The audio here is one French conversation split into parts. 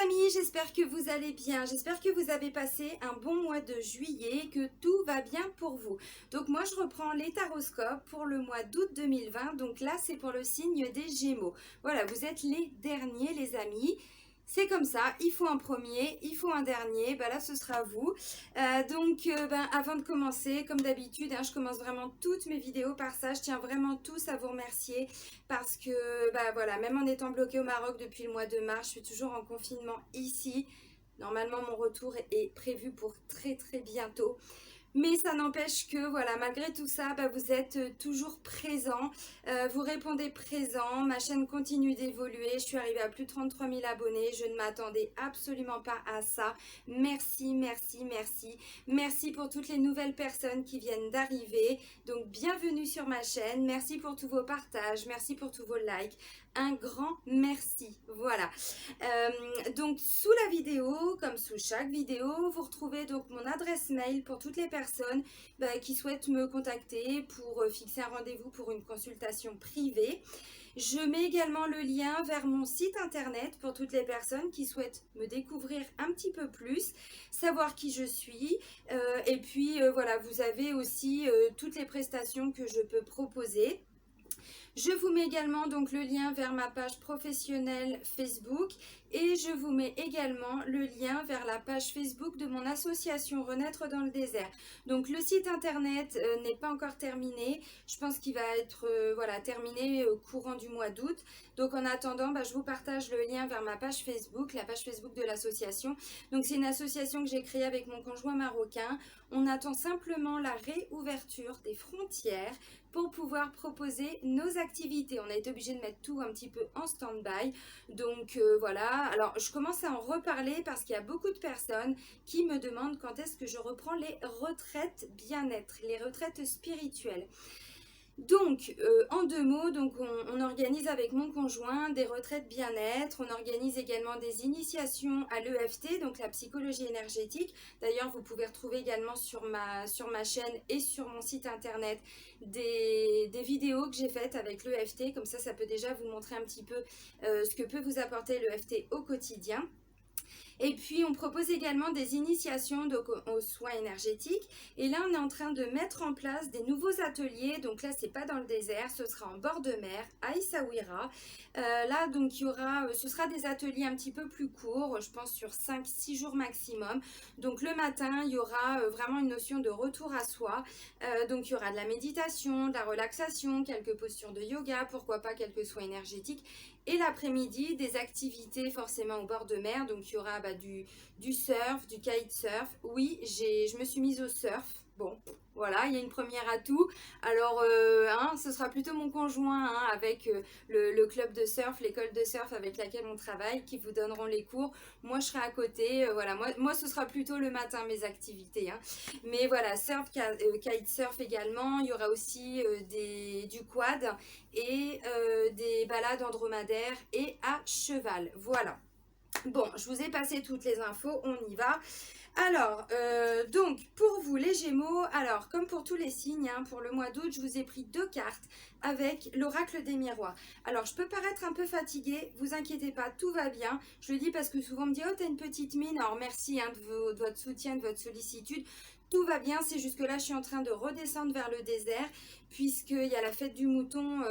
amis, j'espère que vous allez bien, j'espère que vous avez passé un bon mois de juillet, que tout va bien pour vous. Donc moi je reprends les taroscopes pour le mois d'août 2020, donc là c'est pour le signe des Gémeaux. Voilà, vous êtes les derniers les amis. C'est comme ça, il faut un premier, il faut un dernier, bah là ce sera vous. Avant de commencer, comme d'habitude, je commence vraiment toutes mes vidéos par ça. Je tiens vraiment tous à vous remercier parce que voilà, même en étant bloquée au Maroc depuis le mois de mars, je suis toujours en confinement ici. Normalement mon retour est prévu pour très très bientôt. Mais ça n'empêche que, voilà, malgré tout ça, vous êtes toujours présent, vous répondez présent, ma chaîne continue d'évoluer, je suis arrivée à plus de 33 000 abonnés, je ne m'attendais absolument pas à ça. Merci, merci, merci. Merci pour toutes les nouvelles personnes qui viennent d'arriver. Donc, bienvenue sur ma chaîne, merci pour tous vos partages, merci pour tous vos likes. Un grand merci, voilà. Donc sous la vidéo, comme sous chaque vidéo, vous retrouvez donc mon adresse mail pour toutes les personnes qui souhaitent me contacter pour fixer un rendez-vous pour une consultation privée. Je mets également le lien vers mon site internet pour toutes les personnes qui souhaitent me découvrir un petit peu plus, savoir qui je suis. Et puis voilà, vous avez aussi toutes les prestations que je peux proposer. Je vous mets également donc le lien vers ma page professionnelle Facebook et je vous mets également le lien vers la page Facebook de mon association Renaître dans le désert. Donc le site internet n'est pas encore terminé, je pense qu'il va être terminé au courant du mois d'août. Donc en attendant, je vous partage le lien vers ma page Facebook, la page Facebook de l'association. Donc c'est une association que j'ai créée avec mon conjoint marocain. On attend simplement la réouverture des frontières pour pouvoir proposer nos activités. On a été obligé de mettre tout un petit peu en stand-by. Donc voilà, alors je commence à en reparler parce qu'il y a beaucoup de personnes qui me demandent quand est-ce que je reprends les retraites bien-être, les retraites spirituelles. Donc, en deux mots, on organise avec mon conjoint des retraites bien-être, on organise également des initiations à l'EFT, donc la psychologie énergétique. D'ailleurs, vous pouvez retrouver également sur ma chaîne et sur mon site internet des vidéos que j'ai faites avec l'EFT, comme ça peut déjà vous montrer un petit peu ce que peut vous apporter l'EFT au quotidien. Et puis on propose également des initiations donc, aux soins énergétiques. Et là on est en train de mettre en place des nouveaux ateliers. Donc là c'est pas dans le désert, ce sera en bord de mer, à Essaouira. Là donc ce sera des ateliers un petit peu plus courts, je pense sur 5-6 jours maximum. Donc le matin il y aura vraiment une notion de retour à soi. Donc il y aura de la méditation, de la relaxation, quelques postures de yoga, pourquoi pas quelques soins énergétiques. Et l'après-midi, des activités forcément au bord de mer. Donc il y aura du surf, du kitesurf. Oui, je me suis mise au surf. Bon, voilà, il y a une première atout. Alors, ce sera plutôt mon conjoint avec le club de surf, l'école de surf avec laquelle on travaille, qui vous donneront les cours. Moi, je serai à côté. Voilà, moi, ce sera plutôt le matin, mes activités. Mais voilà, surf, kitesurf également. Il y aura aussi du quad et des balades en dromadaire et à cheval. Voilà. Bon, je vous ai passé toutes les infos, on y va. Alors, donc, pour vous les Gémeaux, alors, comme pour tous les signes, pour le mois d'août, je vous ai pris 2 cartes avec l'oracle des miroirs. Alors, je peux paraître un peu fatiguée, vous inquiétez pas, tout va bien. Je le dis parce que souvent on me dit, oh, t'as une petite mine. Alors, merci de votre soutien, de votre sollicitude. Tout va bien, c'est juste que là, je suis en train de redescendre vers le désert, puisqu'il y a la fête du mouton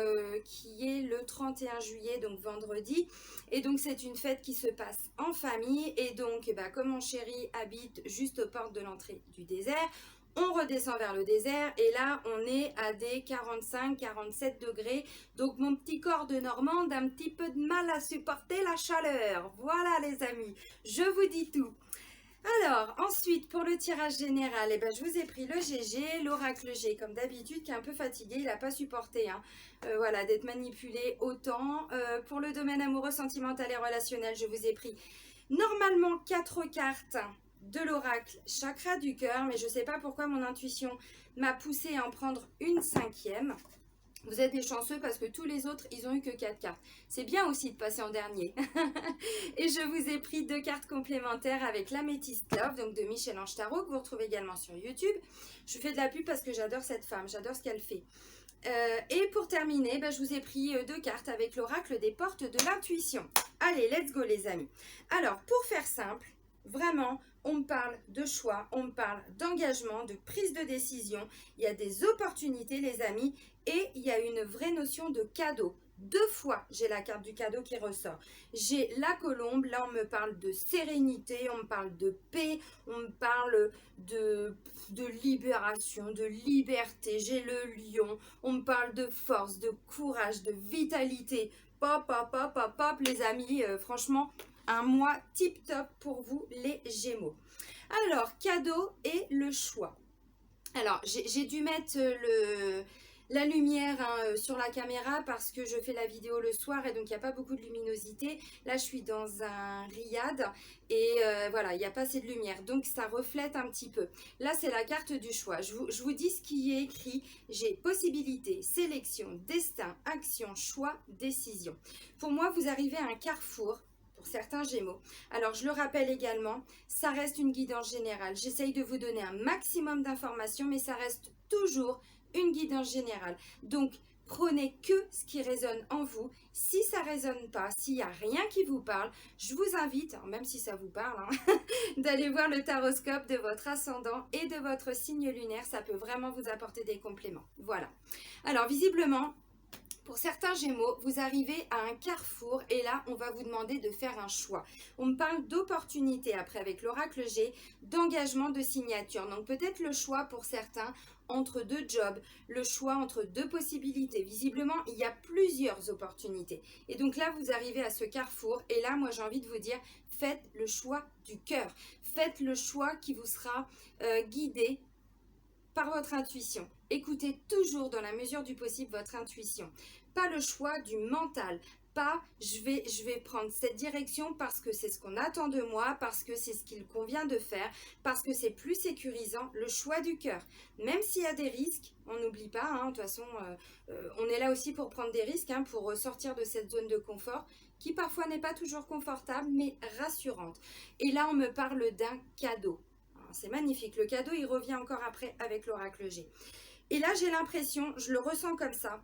qui est le 31 juillet, donc vendredi. Et donc, c'est une fête qui se passe en famille. Et donc, comme mon chéri habite juste aux portes de l'entrée du désert, on redescend vers le désert et là, on est à des 45-47 degrés. Donc, mon petit corps de Normande a un petit peu de mal à supporter la chaleur. Voilà, les amis, je vous dis tout. Alors, ensuite, pour le tirage général, je vous ai pris le GG, l'oracle G, comme d'habitude, qui est un peu fatigué, il n'a pas supporté voilà, d'être manipulé autant. Pour le domaine amoureux, sentimental et relationnel, je vous ai pris normalement 4 cartes de l'oracle chakra du cœur, mais je ne sais pas pourquoi mon intuition m'a poussé à en prendre une 5e. Vous êtes des chanceux parce que tous les autres, ils ont eu que 4 cartes. C'est bien aussi de passer en dernier. Et je vous ai pris 2 cartes complémentaires avec l'Améthyste Love, donc de Michel-Ange Tarot, que vous retrouvez également sur YouTube. Je fais de la pub parce que j'adore cette femme, j'adore ce qu'elle fait. Et pour terminer, je vous ai pris 2 cartes avec l'oracle des portes de l'intuition. Allez, let's go les amis. Alors, pour faire simple, vraiment, on me parle de choix, on me parle d'engagement, de prise de décision. Il y a des opportunités les amis et il y a une vraie notion de cadeau. 2 fois, j'ai la carte du cadeau qui ressort. J'ai la colombe, là on me parle de sérénité, on me parle de paix, on me parle de libération, de liberté. J'ai le lion, on me parle de force, de courage, de vitalité. Pop, pop, pop, pop, pop, les amis, franchement, un mois tip top pour vous les Gémeaux. Alors, cadeau et le choix. Alors, j'ai dû mettre la lumière sur la caméra parce que je fais la vidéo le soir et donc il n'y a pas beaucoup de luminosité. Là, je suis dans un riad et voilà, il n'y a pas assez de lumière. Donc, ça reflète un petit peu. Là, c'est la carte du choix. Je vous dis ce qui est écrit. J'ai possibilité, sélection, destin, action, choix, décision. Pour moi, vous arrivez à un carrefour. Pour certains Gémeaux. Alors, je le rappelle également, ça reste une guidance générale. J'essaye de vous donner un maximum d'informations, mais ça reste toujours une guidance générale. Donc, prenez que ce qui résonne en vous. Si ça ne résonne pas, s'il n'y a rien qui vous parle, je vous invite, alors même si ça vous parle, d'aller voir le taroscope de votre ascendant et de votre signe lunaire. Ça peut vraiment vous apporter des compléments. Voilà. Alors, visiblement, pour certains Gémeaux, vous arrivez à un carrefour et là, on va vous demander de faire un choix. On me parle d'opportunité après avec l'oracle G, d'engagement, de signature. Donc peut-être le choix pour certains entre 2 jobs, le choix entre 2 possibilités. Visiblement, il y a plusieurs opportunités. Et donc là, vous arrivez à ce carrefour et là, moi, j'ai envie de vous dire, faites le choix du cœur. Faites le choix qui vous sera guidé par votre intuition. Écoutez toujours dans la mesure du possible votre intuition. Pas le choix du mental. Pas je vais prendre cette direction parce que c'est ce qu'on attend de moi, parce que c'est ce qu'il convient de faire, parce que c'est plus sécurisant. Le choix du cœur. Même s'il y a des risques, on n'oublie pas, de toute façon, on est là aussi pour prendre des risques, pour sortir de cette zone de confort qui parfois n'est pas toujours confortable, mais rassurante. Et là, on me parle d'un cadeau. C'est magnifique. Le cadeau, il revient encore après avec l'oracle G. Et là, j'ai l'impression, je le ressens comme ça,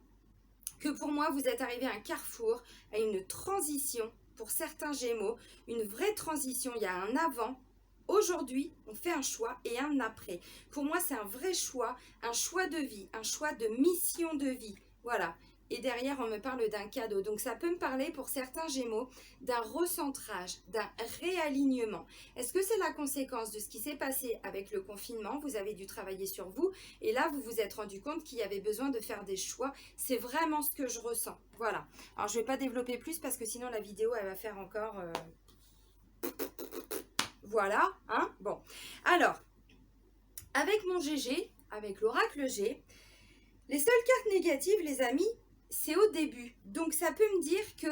que pour moi, vous êtes arrivé à un carrefour, à une transition pour certains Gémeaux, une vraie transition. Il y a un avant. Aujourd'hui, on fait un choix et un après. Pour moi, c'est un vrai choix, un choix de vie, un choix de mission de vie. Voilà. Et derrière, on me parle d'un cadeau. Donc, ça peut me parler pour certains Gémeaux d'un recentrage, d'un réalignement. Est-ce que c'est la conséquence de ce qui s'est passé avec le confinement? Vous avez dû travailler sur vous et là, vous vous êtes rendu compte qu'il y avait besoin de faire des choix. C'est vraiment ce que je ressens. Voilà. Alors, je ne vais pas développer plus parce que sinon, la vidéo, elle va faire encore... Voilà. Bon. Alors, avec mon GG, avec l'oracle G, les seules cartes négatives, les amis, c'est au début. Donc, ça peut me dire que,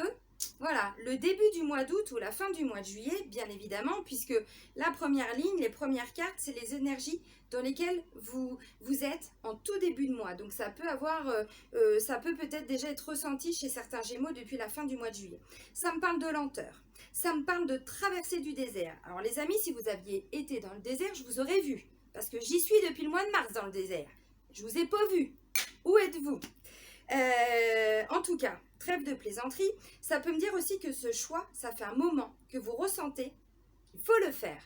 voilà, le début du mois d'août ou la fin du mois de juillet, bien évidemment, puisque la première ligne, les premières cartes, c'est les énergies dans lesquelles vous êtes en tout début de mois. Donc, ça peut avoir, ça peut peut-être déjà être ressenti chez certains Gémeaux depuis la fin du mois de juillet. Ça me parle de lenteur. Ça me parle de traversée du désert. Alors, les amis, si vous aviez été dans le désert, je vous aurais vu. Parce que j'y suis depuis le mois de mars dans le désert. Je vous ai pas vu. Où êtes-vous? En tout cas, trêve de plaisanterie, ça peut me dire aussi que ce choix, ça fait un moment que vous ressentez qu'il faut le faire.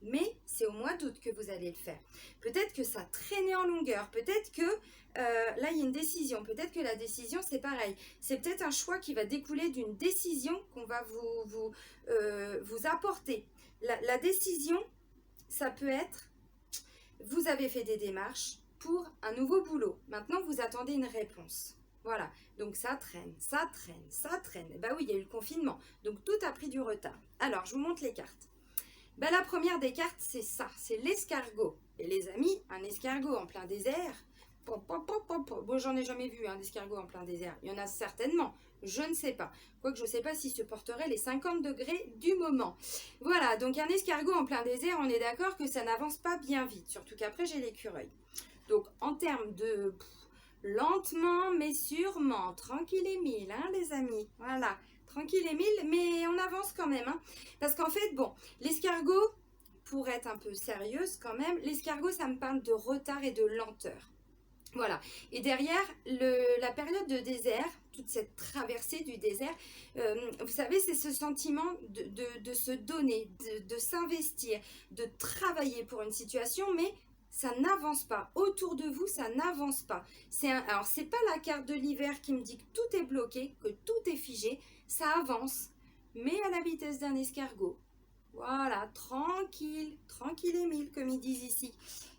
Mais c'est au mois d'août que vous allez le faire. Peut-être que ça traînait en longueur. Peut-être que là, il y a une décision. Peut-être que la décision, c'est pareil. C'est peut-être un choix qui va découler d'une décision qu'on va vous apporter. La décision, ça peut être, vous avez fait des démarches pour un nouveau boulot. Maintenant, vous attendez une réponse. Voilà, donc ça traîne, ça traîne, ça traîne. Bah oui, il y a eu le confinement, donc tout a pris du retard. Alors, je vous montre les cartes. Bah, la première des cartes, c'est ça, c'est l'escargot. Et les amis, un escargot en plein désert, bon, j'en ai jamais vu d'escargot en plein désert. Il y en a certainement, je ne sais pas. Quoique je ne sais pas s'il supporterait les 50 degrés du moment. Voilà, donc un escargot en plein désert, on est d'accord que ça n'avance pas bien vite. Surtout qu'après, j'ai l'écureuil. Donc, en termes de lentement mais sûrement, tranquille et mille, les amis. Voilà, tranquille et mille, mais on avance quand même. Parce qu'en fait, bon, l'escargot, pour être un peu sérieuse quand même, l'escargot, ça me parle de retard et de lenteur. Voilà. Et derrière, la période de désert, toute cette traversée du désert, vous savez, c'est ce sentiment de se donner, de s'investir, de travailler pour une situation, mais ça n'avance pas. Autour de vous, ça n'avance pas. Alors, c'est pas la carte de l'hiver qui me dit que tout est bloqué, que tout est figé. Ça avance, mais à la vitesse d'un escargot. Voilà, tranquille, tranquille Émile, comme ils disent ici.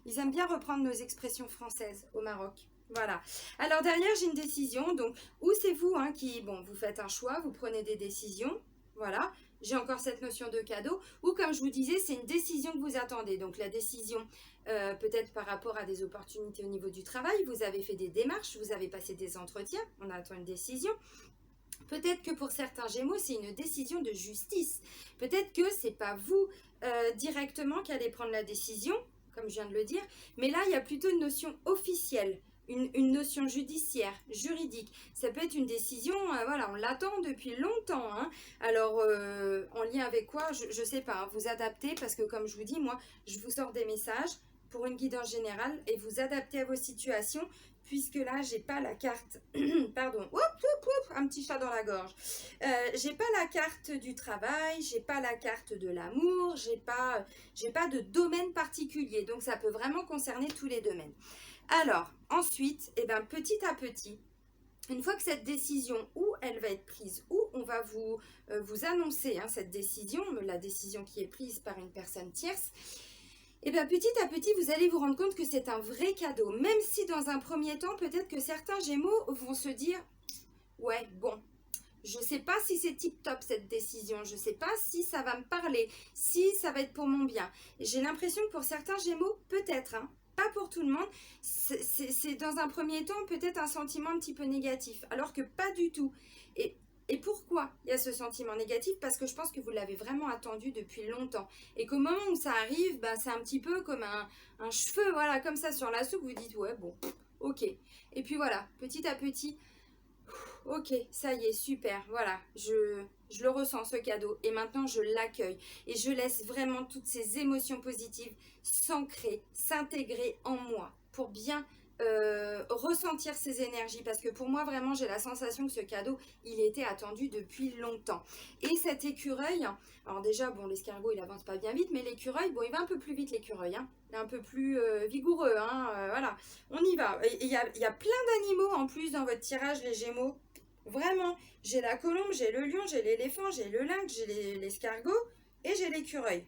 Ils aiment bien reprendre nos expressions françaises au Maroc. Voilà. Alors derrière, j'ai une décision. Donc, ou c'est vous qui, bon, vous faites un choix, vous prenez des décisions. Voilà. J'ai encore cette notion de cadeau. Ou comme je vous disais, c'est une décision que vous attendez. Donc la décision, peut-être par rapport à des opportunités au niveau du travail. Vous avez fait des démarches, vous avez passé des entretiens. On attend une décision. Peut-être que pour certains Gémeaux, c'est une décision de justice. Peut-être que c'est pas vous directement qui allez prendre la décision, comme je viens de le dire, mais là, il y a plutôt une notion officielle, une notion judiciaire, juridique. Ça peut être une décision, voilà, on l'attend depuis longtemps. Alors, en lien avec quoi, je sais pas, vous adaptez, parce que comme je vous dis, moi, je vous sors des messages pour une guidance générale et vous adaptez à vos situations, puisque là, j'ai pas la carte, pardon, un petit chat dans la gorge. J'ai pas la carte du travail, j'ai pas la carte de l'amour, j'ai pas de domaine particulier. Donc, ça peut vraiment concerner tous les domaines. Alors, ensuite, petit à petit, une fois que cette décision, où elle va être prise, où on va vous annoncer cette décision, la décision qui est prise par une personne tierce, petit à petit, vous allez vous rendre compte que c'est un vrai cadeau. Même si dans un premier temps, peut-être que certains Gémeaux vont se dire « Ouais, bon, je ne sais pas si c'est tip-top cette décision, je ne sais pas si ça va me parler, si ça va être pour mon bien. » J'ai l'impression que pour certains Gémeaux, peut-être, pas pour tout le monde, c'est dans un premier temps peut-être un sentiment un petit peu négatif, alors que pas du tout. Et pourquoi il y a ce sentiment négatif? Parce que je pense que vous l'avez vraiment attendu depuis longtemps. Et qu'au moment où ça arrive, c'est un petit peu comme un cheveu, voilà, comme ça sur la soupe, vous dites, ouais, bon, ok. Et puis voilà, petit à petit, ok, ça y est, super, voilà, je le ressens, ce cadeau. Et maintenant, je l'accueille. Et je laisse vraiment toutes ces émotions positives s'ancrer, s'intégrer en moi pour bien ressentir ces énergies, parce que pour moi vraiment j'ai la sensation que ce cadeau il était attendu depuis longtemps. Et cet écureuil, alors déjà bon, l'escargot il avance pas bien vite, mais l'écureuil, bon, il va un peu plus vite, l'écureuil, il est un peu plus vigoureux, voilà, on y va. Il y a plein d'animaux en plus dans votre tirage, les Gémeaux, vraiment. J'ai la colombe, j'ai le lion, j'ai l'éléphant, j'ai le lynx, j'ai l'escargot et j'ai l'écureuil.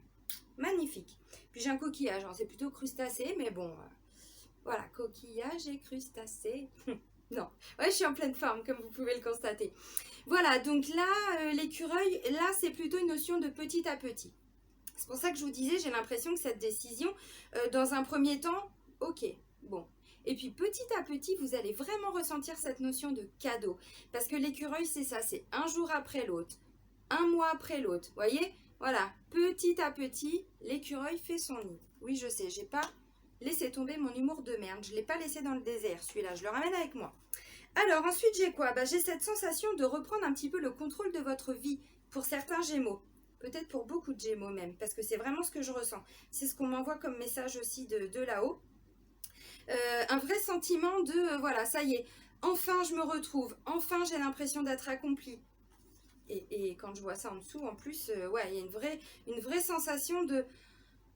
Magnifique. Puis j'ai un coquillage, c'est plutôt crustacé, mais bon, voilà, coquillage et crustacé. Non, ouais, je suis en pleine forme, comme vous pouvez le constater. Voilà, donc là, l'écureuil, là, c'est plutôt une notion de petit à petit. C'est pour ça que je vous disais, j'ai l'impression que cette décision, dans un premier temps, ok, bon. Et puis petit à petit, vous allez vraiment ressentir cette notion de cadeau. Parce que l'écureuil, c'est ça, c'est un jour après l'autre, un mois après l'autre. Vous voyez? Voilà, petit à petit, l'écureuil fait son nid. Oui, je sais, j'ai pas laissé tomber mon humour de merde. Je ne l'ai pas laissé dans le désert, celui-là. Je le ramène avec moi. Alors, ensuite, j'ai quoi? J'ai cette sensation de reprendre un petit peu le contrôle de votre vie pour certains Gémeaux. Peut-être pour beaucoup de Gémeaux même, parce que c'est vraiment ce que je ressens. C'est ce qu'on m'envoie comme message aussi de là-haut. Un vrai sentiment de, voilà, ça y est, enfin je me retrouve, enfin j'ai l'impression d'être accomplie. Et quand je vois ça en dessous, en plus, ouais, il y a une vraie sensation de,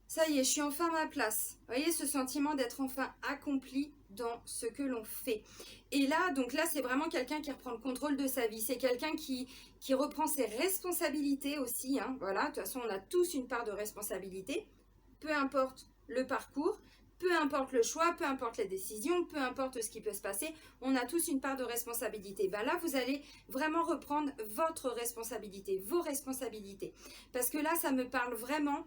ça y est, je suis enfin à ma place. Vous voyez, ce sentiment d'être enfin accompli dans ce que l'on fait. Et là, donc là, c'est vraiment quelqu'un qui reprend le contrôle de sa vie. C'est quelqu'un qui reprend ses responsabilités aussi. Voilà, de toute façon, on a tous une part de responsabilité. Peu importe le parcours, peu importe le choix, peu importe les décisions, peu importe ce qui peut se passer, on a tous une part de responsabilité. Là, vous allez vraiment reprendre votre responsabilité, vos responsabilités. Parce que là, ça me parle vraiment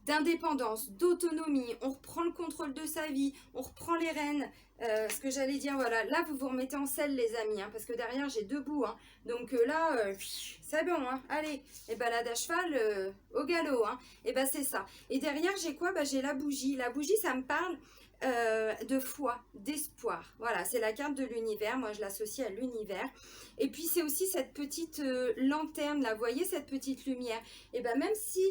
d'indépendance, d'autonomie. On reprend le contrôle de sa vie, on reprend les rênes. Ce que j'allais dire, voilà, là vous vous remettez en selle les amis, parce que derrière j'ai deux bouts, donc là c'est bon, allez, et balade à cheval au galop, et c'est ça. Et derrière j'ai quoi? J'ai la bougie. La bougie, ça me parle de foi, d'espoir. Voilà, c'est la carte de l'univers. Moi, je l'associe à l'univers. Et puis, c'est aussi cette petite lanterne, là, vous voyez cette petite lumière. Et bien, même si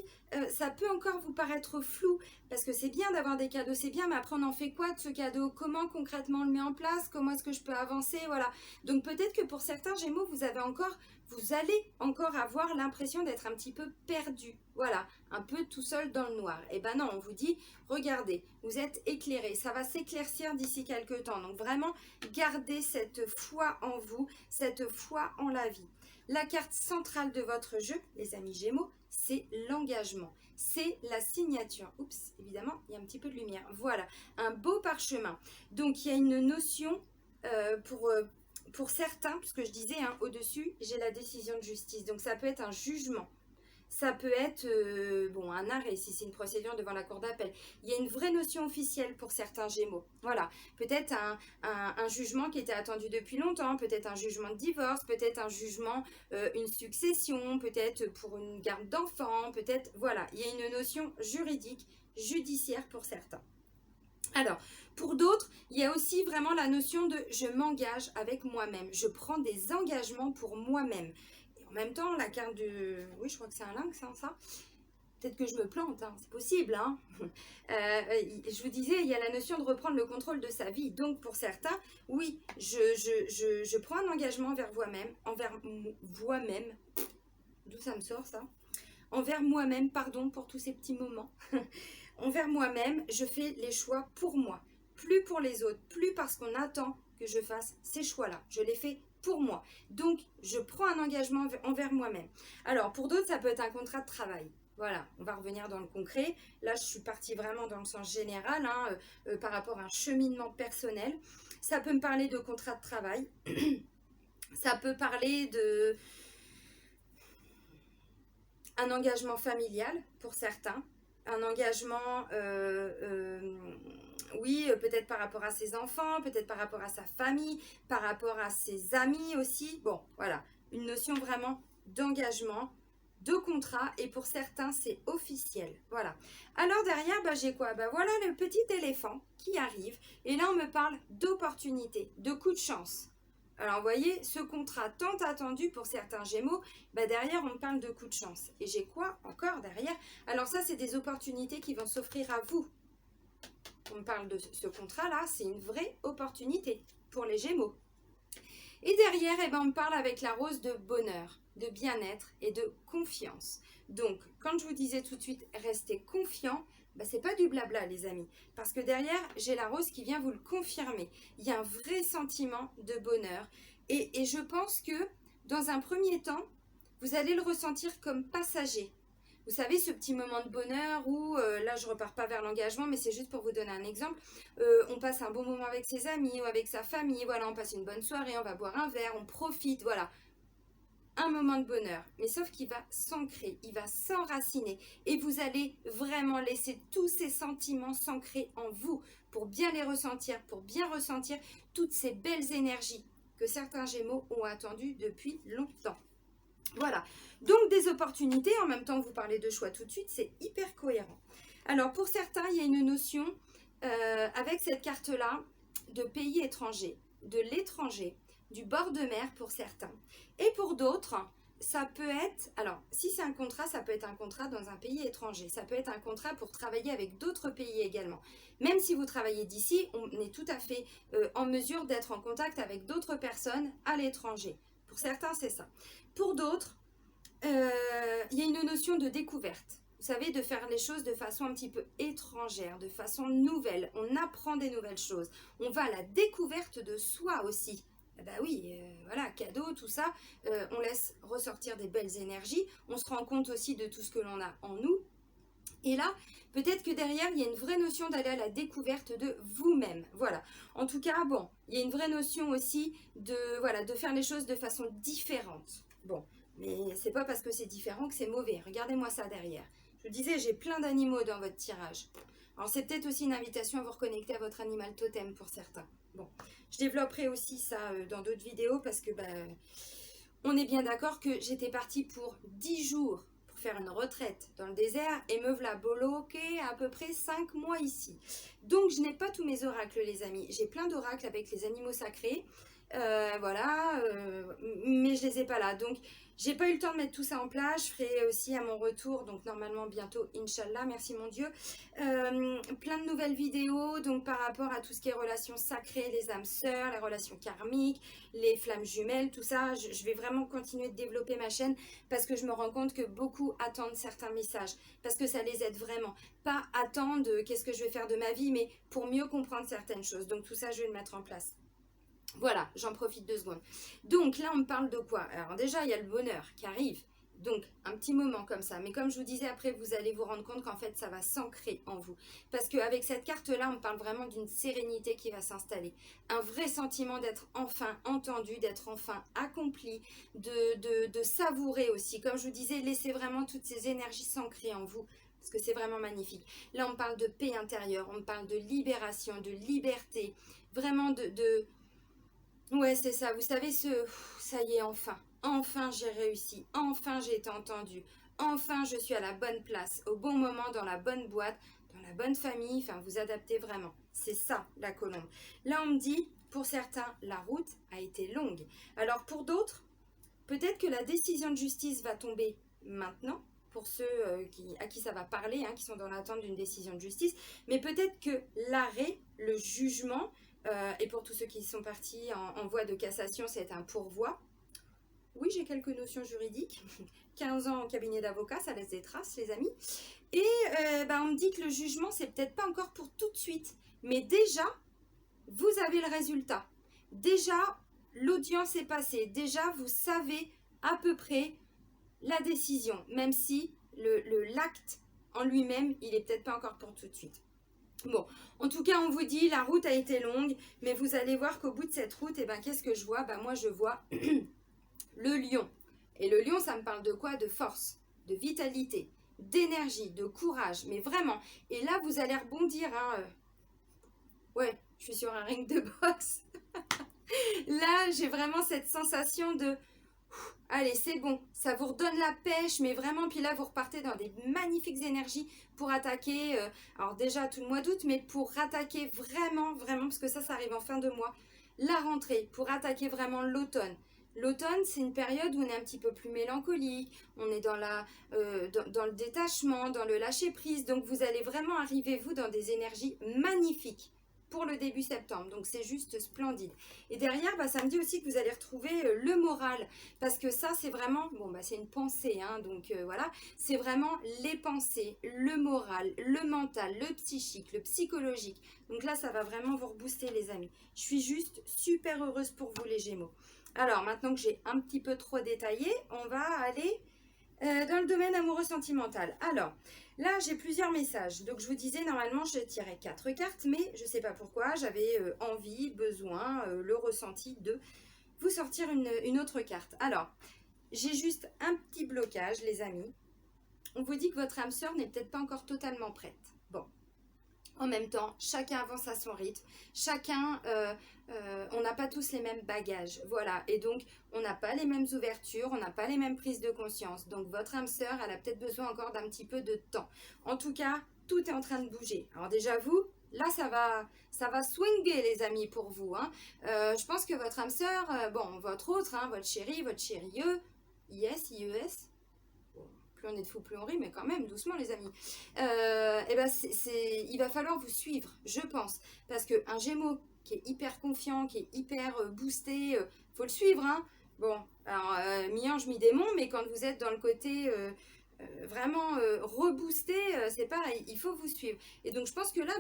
ça peut encore vous paraître flou, parce que c'est bien d'avoir des cadeaux, c'est bien, mais après, on en fait quoi de ce cadeau? Comment concrètement on le met en place? Comment est-ce que je peux avancer? Voilà. Donc, peut-être que pour certains Gémeaux, vous allez encore avoir l'impression d'être un petit peu perdu. Voilà, un peu tout seul dans le noir. Et ben non, on vous dit, regardez, vous êtes éclairés, ça va s'éclaircir d'ici quelques temps. Donc vraiment, gardez cette foi en vous, cette foi en la vie. La carte centrale de votre jeu, les amis Gémeaux, c'est l'engagement. C'est la signature. Oups, évidemment, il y a un petit peu de lumière. Voilà, un beau parchemin. Donc, il y a une notion pour certains, puisque je disais, hein, au-dessus, j'ai la décision de justice. Donc, ça peut être un jugement. Ça peut être un arrêt si c'est une procédure devant la cour d'appel. Il y a une vraie notion officielle pour certains Gémeaux. Voilà, peut-être un jugement qui était attendu depuis longtemps, peut-être un jugement de divorce, peut-être un jugement, une succession, peut-être pour une garde d'enfants, peut-être, voilà, il y a une notion juridique, judiciaire pour certains. Alors, pour d'autres, il y a aussi vraiment la notion de je m'engage avec moi-même, je prends des engagements pour moi-même. En même temps, la carte du... Oui, je crois que c'est un lynx, hein, ça. Peut-être que je me plante, hein, c'est possible. Hein. Je vous disais, il y a la notion de reprendre le contrôle de sa vie. Donc, pour certains, oui, je prends un engagement envers moi-même. D'où ça me sort, ça? Envers moi-même, pardon pour tous ces petits moments. Envers moi-même, je fais les choix pour moi. Plus pour les autres, plus parce qu'on attend que je fasse ces choix-là. Je les fais pour moi. Donc, je prends un engagement envers moi-même. Alors, pour d'autres, ça peut être un contrat de travail. Voilà, on va revenir dans le concret. Là, je suis partie vraiment dans le sens général, hein, par rapport à un cheminement personnel. Ça peut me parler de contrat de travail. Ça peut parler de un engagement familial pour certains. Un engagement, oui, peut-être par rapport à ses enfants, peut-être par rapport à sa famille, par rapport à ses amis aussi. Bon, voilà, une notion vraiment d'engagement, de contrat, et pour certains, c'est officiel. Voilà. Alors derrière, j'ai quoi? Voilà le petit éléphant qui arrive, et là, on me parle d'opportunité, de coup de chance. Alors, vous voyez, ce contrat tant attendu pour certains Gémeaux, derrière, on me parle de coup de chance. Et j'ai quoi encore derrière? Alors ça, c'est des opportunités qui vont s'offrir à vous. On me parle de ce contrat-là, c'est une vraie opportunité pour les Gémeaux. Et derrière, on me parle avec la rose de bonheur, de bien-être et de confiance. Donc, quand je vous disais tout de suite, restez confiant, c'est pas du blabla, les amis. Parce que derrière, j'ai la rose qui vient vous le confirmer. Il y a un vrai sentiment de bonheur. Et je pense que, dans un premier temps, vous allez le ressentir comme passager. Vous savez, ce petit moment de bonheur où, là, je repars pas vers l'engagement, mais c'est juste pour vous donner un exemple. On passe un bon moment avec ses amis ou avec sa famille. Voilà, on passe une bonne soirée, on va boire un verre, on profite, voilà. Un moment de bonheur, mais sauf qu'il va s'ancrer, il va s'enraciner et vous allez vraiment laisser tous ces sentiments s'ancrer en vous pour bien les ressentir, pour bien ressentir toutes ces belles énergies que certains Gémeaux ont attendues depuis longtemps. Voilà, donc des opportunités, en même temps vous parlez de choix tout de suite, c'est hyper cohérent. Alors pour certains, il y a une notion avec cette carte-là de pays étranger, de l'étranger, du bord de mer pour certains. Et pour d'autres, ça peut être, alors si c'est un contrat, ça peut être un contrat dans un pays étranger. Ça peut être un contrat pour travailler avec d'autres pays également. Même si vous travaillez d'ici, on est tout à fait en mesure d'être en contact avec d'autres personnes à l'étranger. Pour certains, c'est ça. Pour d'autres, il y a une notion de découverte. Vous savez, de faire les choses de façon un petit peu étrangère, de façon nouvelle. On apprend des nouvelles choses. On va à la découverte de soi aussi. Oui, voilà, cadeau, tout ça. On laisse ressortir des belles énergies. On se rend compte aussi de tout ce que l'on a en nous. Et là, peut-être que derrière, il y a une vraie notion d'aller à la découverte de vous-même. Voilà. En tout cas, bon, il y a une vraie notion aussi de faire les choses de façon différente. Bon, mais c'est pas parce que c'est différent que c'est mauvais. Regardez-moi ça derrière. Je vous disais, j'ai plein d'animaux dans votre tirage. Alors, c'est peut-être aussi une invitation à vous reconnecter à votre animal totem pour certains. Bon, je développerai aussi ça dans d'autres vidéos parce que on est bien d'accord que j'étais partie pour 10 jours pour pour faire une retraite dans le désert et me voilà bloquée à peu près 5 mois ici. Donc je n'ai pas tous mes oracles les amis, j'ai plein d'oracles avec les animaux sacrés, voilà, mais je les ai pas là. Donc j'ai pas eu le temps de mettre tout ça en place, je ferai aussi à mon retour, donc normalement bientôt, Inch'Allah, merci mon Dieu, plein de nouvelles vidéos, donc par rapport à tout ce qui est relations sacrées, les âmes sœurs, les relations karmiques, les flammes jumelles, tout ça, je vais vraiment continuer de développer ma chaîne parce que je me rends compte que beaucoup attendent certains messages, parce que ça les aide vraiment. Pas attendre qu'est-ce que je vais faire de ma vie, mais pour mieux comprendre certaines choses. Donc tout ça, je vais le mettre en place. Voilà, j'en profite 2 secondes. Donc là, on me parle de quoi? Alors déjà, il y a le bonheur qui arrive. Donc, un petit moment comme ça. Mais comme je vous disais, après, vous allez vous rendre compte qu'en fait, ça va s'ancrer en vous. Parce qu'avec cette carte-là, on me parle vraiment d'une sérénité qui va s'installer. Un vrai sentiment d'être enfin entendu, d'être enfin accompli, de savourer aussi. Comme je vous disais, laissez vraiment toutes ces énergies s'ancrer en vous. Parce que c'est vraiment magnifique. Là, on me parle de paix intérieure, on me parle de libération, de liberté. Vraiment Ouais, c'est ça. Vous savez, ça y est, enfin. Enfin, j'ai réussi. Enfin, j'ai été entendue. Enfin, je suis à la bonne place, au bon moment, dans la bonne boîte, dans la bonne famille. Enfin, vous adaptez vraiment. C'est ça, la colombe. Là, on me dit, pour certains, la route a été longue. Alors, pour d'autres, peut-être que la décision de justice va tomber maintenant, pour ceux à qui ça va parler, hein, qui sont dans l'attente d'une décision de justice. Mais peut-être que l'arrêt, le jugement, et pour tous ceux qui sont partis en voie de cassation, c'est un pourvoi. Oui, j'ai quelques notions juridiques. 15 ans en cabinet d'avocat, ça laisse des traces, les amis. Et on me dit que le jugement, c'est peut-être pas encore pour tout de suite. Mais déjà, vous avez le résultat. Déjà, l'audience est passée. Déjà, vous savez à peu près la décision. Même si l'acte en lui-même, il est peut-être pas encore pour tout de suite. Bon, en tout cas, on vous dit, la route a été longue, mais vous allez voir qu'au bout de cette route, qu'est-ce que je vois? Moi, je vois le lion. Et le lion, ça me parle de quoi? De force, de vitalité, d'énergie, de courage, mais vraiment. Et là, vous allez rebondir, hein. Ouais, je suis sur un ring de boxe. Là, j'ai vraiment cette sensation de... Allez, c'est bon, ça vous redonne la pêche, mais vraiment, puis là, vous repartez dans des magnifiques énergies pour attaquer, alors déjà tout le mois d'août, mais pour attaquer vraiment, parce que ça arrive en fin de mois, la rentrée, pour attaquer vraiment l'automne. L'automne, c'est une période où on est un petit peu plus mélancolique, on est dans le détachement, dans le lâcher-prise, donc vous allez vraiment arriver, vous, dans des énergies magnifiques pour le début septembre, donc c'est juste splendide. Et derrière, ça me dit aussi que vous allez retrouver le moral, parce que ça c'est vraiment, c'est une pensée, hein, donc voilà, c'est vraiment les pensées, le moral, le mental, le psychique, le psychologique, donc là ça va vraiment vous rebooster les amis. Je suis juste super heureuse pour vous les Gémeaux. Alors maintenant que j'ai un petit peu trop détaillé, on va aller dans le domaine amoureux sentimental. Alors, là, j'ai plusieurs messages. Donc, je vous disais, normalement, je tirais 4 cartes, mais je ne sais pas pourquoi, j'avais envie, besoin, le ressenti de vous sortir une autre carte. Alors, j'ai juste un petit blocage, les amis. On vous dit que votre âme sœur n'est peut-être pas encore totalement prête. Bon. En même temps, chacun avance à son rythme. Chacun, on n'a pas tous les mêmes bagages. Voilà. Et donc, on n'a pas les mêmes ouvertures, on n'a pas les mêmes prises de conscience. Donc, votre âme sœur, elle a peut-être besoin encore d'un petit peu de temps. En tout cas, tout est en train de bouger. Alors déjà, vous, là, ça va swinger, les amis, pour vous. Hein. Je pense que votre âme sœur, votre autre, hein, votre chéri, IES, plus on est de fous, plus on rit, mais quand même, doucement les amis. Il va falloir vous suivre, je pense. Parce qu'un Gémeaux qui est hyper confiant, qui est hyper boosté, faut le suivre. Hein. Bon, alors, mi-ange, mi-démon, mais quand vous êtes dans le côté vraiment reboosté, c'est pareil, il faut vous suivre. Et donc, je pense que là,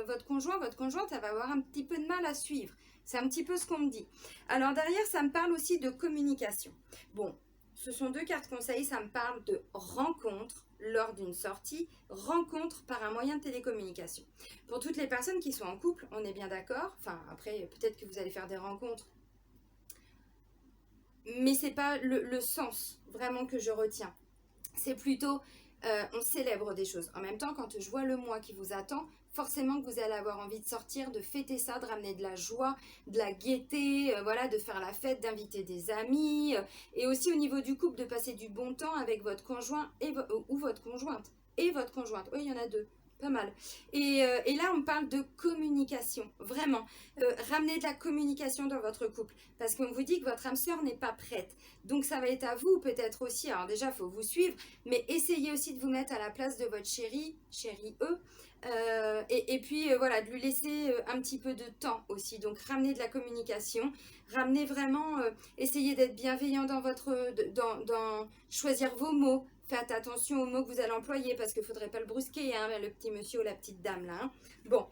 votre conjointe, elle va avoir un petit peu de mal à suivre. C'est un petit peu ce qu'on me dit. Alors, derrière, ça me parle aussi de communication. Bon, ce sont 2 cartes conseils, ça me parle de rencontre lors d'une sortie, rencontre par un moyen de télécommunication. Pour toutes les personnes qui sont en couple, on est bien d'accord, enfin après peut-être que vous allez faire des rencontres, mais c'est pas le sens vraiment que je retiens. C'est plutôt on célèbre des choses. En même temps, quand je vois le mois qui vous attend, forcément que vous allez avoir envie de sortir, de fêter ça, de ramener de la joie, de la gaieté, voilà, de faire la fête, d'inviter des amis, et aussi au niveau du couple, de passer du bon temps avec votre conjoint ou votre conjointe. Et votre conjointe, oui, il y en a deux, pas mal. Et là, on parle de communication, vraiment. Ramener de la communication dans votre couple, parce qu'on vous dit que votre âme sœur n'est pas prête. Donc ça va être à vous peut-être aussi, alors déjà, il faut vous suivre, mais essayez aussi de vous mettre à la place de votre chéri, eux, et puis voilà, de lui laisser un petit peu de temps aussi. Donc ramener de la communication, ramener vraiment, essayez d'être bienveillant dans dans choisir vos mots. Faites attention aux mots que vous allez employer parce qu'il ne faudrait pas le brusquer, hein, le petit monsieur ou la petite dame là. Hein. Bon,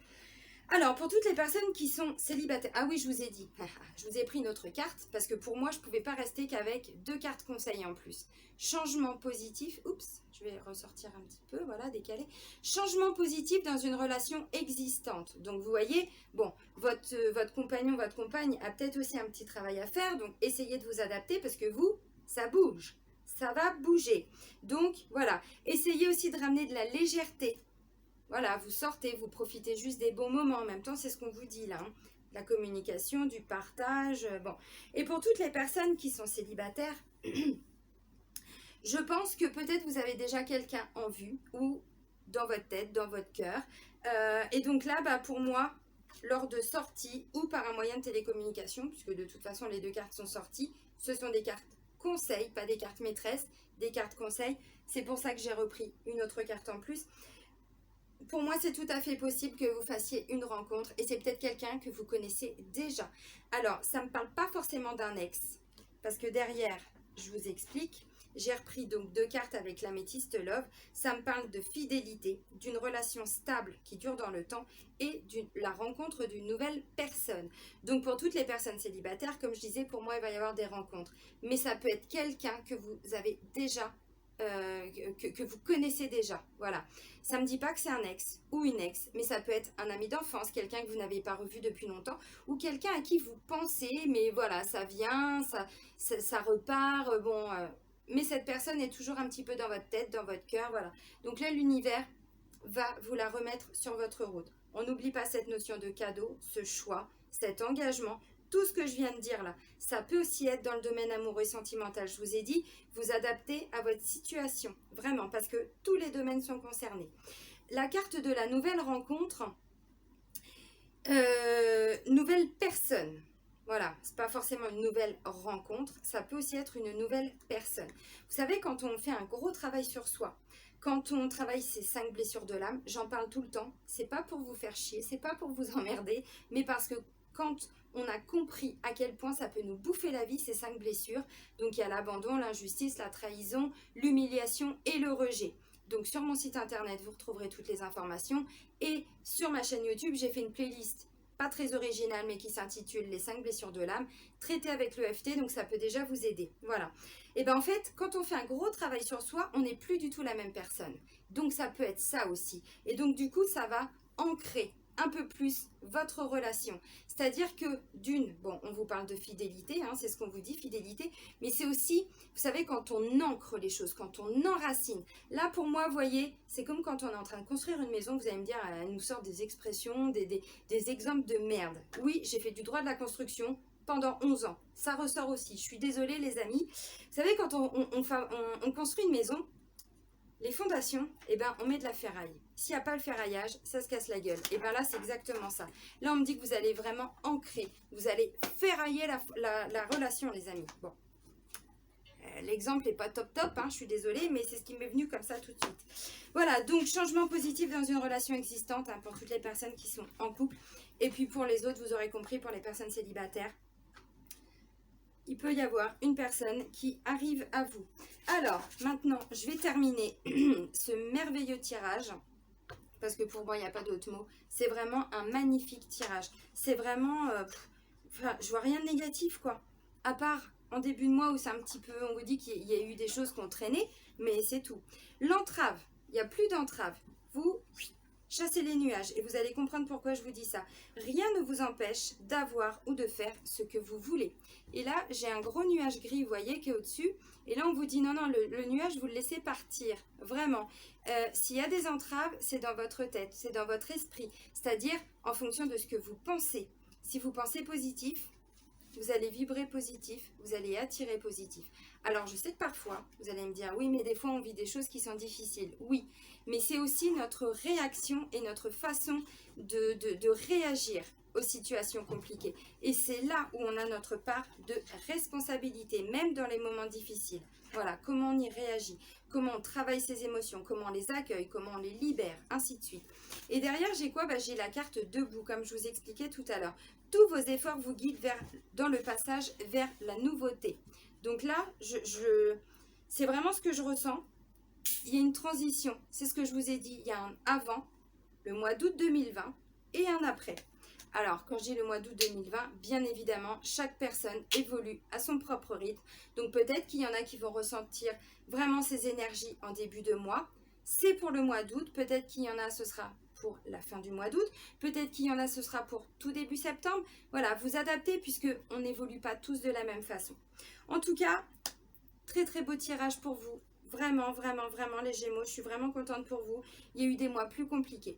alors pour toutes les personnes qui sont célibataires, ah oui, je vous ai dit, je vous ai pris une autre carte parce que pour moi je ne pouvais pas rester qu'avec 2 cartes conseils en plus. Changement positif, oups, je vais ressortir un petit peu, voilà, décalé. Changement positif dans une relation existante. Donc vous voyez, bon, votre compagnon, votre compagne a peut-être aussi un petit travail à faire, donc essayez de vous adapter parce que vous, ça bouge. Ça va bouger. Donc, voilà. Essayez aussi de ramener de la légèreté. Voilà, vous sortez, vous profitez juste des bons moments. En même temps, c'est ce qu'on vous dit là. Hein. La communication, du partage. Bon. Et pour toutes les personnes qui sont célibataires, je pense que peut-être vous avez déjà quelqu'un en vue ou dans votre tête, dans votre cœur. Et donc là, bah, pour moi, lors de sorties ou par un moyen de télécommunication, puisque de toute façon, les 2 cartes sont sorties, ce sont des cartes conseils, pas des cartes maîtresses, des cartes conseils. C'est pour ça que j'ai repris une autre carte en plus. Pour moi, c'est tout à fait possible que vous fassiez une rencontre et c'est peut-être quelqu'un que vous connaissez déjà. Alors, ça ne me parle pas forcément d'un ex, parce que derrière, je vous explique, j'ai repris donc 2 cartes avec l'améthyste Love. Ça me parle de fidélité, d'une relation stable qui dure dans le temps et la rencontre d'une nouvelle personne. Donc pour toutes les personnes célibataires, comme je disais, pour moi, il va y avoir des rencontres. Mais ça peut être quelqu'un que vous avez déjà, que vous connaissez déjà. Voilà. Ça ne me dit pas que c'est un ex ou une ex, mais ça peut être un ami d'enfance, quelqu'un que vous n'avez pas revu depuis longtemps ou quelqu'un à qui vous pensez, mais voilà, ça vient, ça repart, bon... mais cette personne est toujours un petit peu dans votre tête, dans votre cœur, voilà. Donc là, l'univers va vous la remettre sur votre route. On n'oublie pas cette notion de cadeau, ce choix, cet engagement. Tout ce que je viens de dire là, ça peut aussi être dans le domaine amoureux et sentimental. Je vous ai dit, vous adaptez à votre situation, vraiment, parce que tous les domaines sont concernés. La carte de la nouvelle rencontre, nouvelle personne. Voilà, c'est pas forcément une nouvelle rencontre, ça peut aussi être une nouvelle personne. Vous savez, quand on fait un gros travail sur soi, quand on travaille ces 5 blessures de l'âme, j'en parle tout le temps, c'est pas pour vous faire chier, c'est pas pour vous emmerder, mais parce que quand on a compris à quel point ça peut nous bouffer la vie, ces 5 blessures, donc il y a l'abandon, l'injustice, la trahison, l'humiliation et le rejet. Donc sur mon site internet, vous retrouverez toutes les informations et sur ma chaîne YouTube, j'ai fait une playlist pas très original, mais qui s'intitule Les 5 blessures de l'âme, traité avec l'EFT, donc ça peut déjà vous aider. Voilà. Et bien en fait, quand on fait un gros travail sur soi, on n'est plus du tout la même personne. Donc ça peut être ça aussi. Et donc du coup, ça va ancrer un peu plus votre relation. C'est-à-dire que bon, on vous parle de fidélité, hein, c'est ce qu'on vous dit, fidélité, mais c'est aussi, vous savez, quand on ancre les choses, quand on enracine. Là, pour moi, vous voyez, c'est comme quand on est en train de construire une maison, vous allez me dire, elle nous sort des expressions, des exemples de merde. Oui, j'ai fait du droit de la construction pendant 11 ans. Ça ressort aussi. Je suis désolée, les amis. Vous savez, quand on construit une maison, les fondations, eh ben, on met de la ferraille. S'il n'y a pas le ferraillage, ça se casse la gueule. Et bien là, c'est exactement ça. Là, on me dit que vous allez vraiment ancrer. Vous allez ferrailler la relation, les amis. Bon. L'exemple n'est pas top, hein, je suis désolée, mais c'est ce qui m'est venu comme ça tout de suite. Voilà, donc changement positif dans une relation existante, hein, pour toutes les personnes qui sont en couple. Et puis pour les autres, vous aurez compris, pour les personnes célibataires, il peut y avoir une personne qui arrive à vous. Alors, maintenant, je vais terminer ce merveilleux tirage, parce que pour moi, il n'y a pas d'autre mot. C'est vraiment un magnifique tirage. C'est vraiment... je vois rien de négatif, quoi. À part en début de mois où c'est un petit peu... On vous dit qu'il y a eu des choses qui ont traîné, mais c'est tout. L'entrave, il n'y a plus d'entrave. Vous chassez les nuages et vous allez comprendre pourquoi je vous dis ça. Rien ne vous empêche d'avoir ou de faire ce que vous voulez. Et là, j'ai un gros nuage gris, vous voyez, qui est au-dessus. Et là, on vous dit non, non, le nuage, vous le laissez partir, vraiment. S'il y a des entraves, c'est dans votre tête, c'est dans votre esprit, c'est-à-dire en fonction de ce que vous pensez. Si vous pensez positif, vous allez vibrer positif, vous allez attirer positif. Alors, je sais que parfois, vous allez me dire, oui, mais des fois, on vit des choses qui sont difficiles. Oui, mais c'est aussi notre réaction et notre façon de réagir aux situations compliquées. Et c'est là où on a notre part de responsabilité, même dans les moments difficiles. Voilà, comment on y réagit, comment on travaille ses émotions, comment on les accueille, comment on les libère, ainsi de suite. Et derrière, j'ai quoi? J'ai la carte debout, comme je vous expliquais tout à l'heure. Tous vos efforts vous guident dans le passage vers la nouveauté. Donc là, c'est vraiment ce que je ressens. Il y a une transition, c'est ce que je vous ai dit. Il y a un avant, le mois d'août 2020, et un après. Alors, quand je dis le mois d'août 2020, bien évidemment, chaque personne évolue à son propre rythme. Donc peut-être qu'il y en a qui vont ressentir vraiment ces énergies en début de mois. C'est pour le mois d'août. Peut-être qu'il y en a, ce sera pour la fin du mois d'août. Peut-être qu'il y en a, ce sera pour tout début septembre. Voilà, vous adaptez puisque on n'évolue pas tous de la même façon. En tout cas, très très beau tirage pour vous. Vraiment, vraiment, vraiment les Gémeaux. Je suis vraiment contente pour vous. Il y a eu des mois plus compliqués.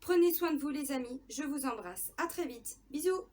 Prenez soin de vous les amis, je vous embrasse. À très vite. Bisous.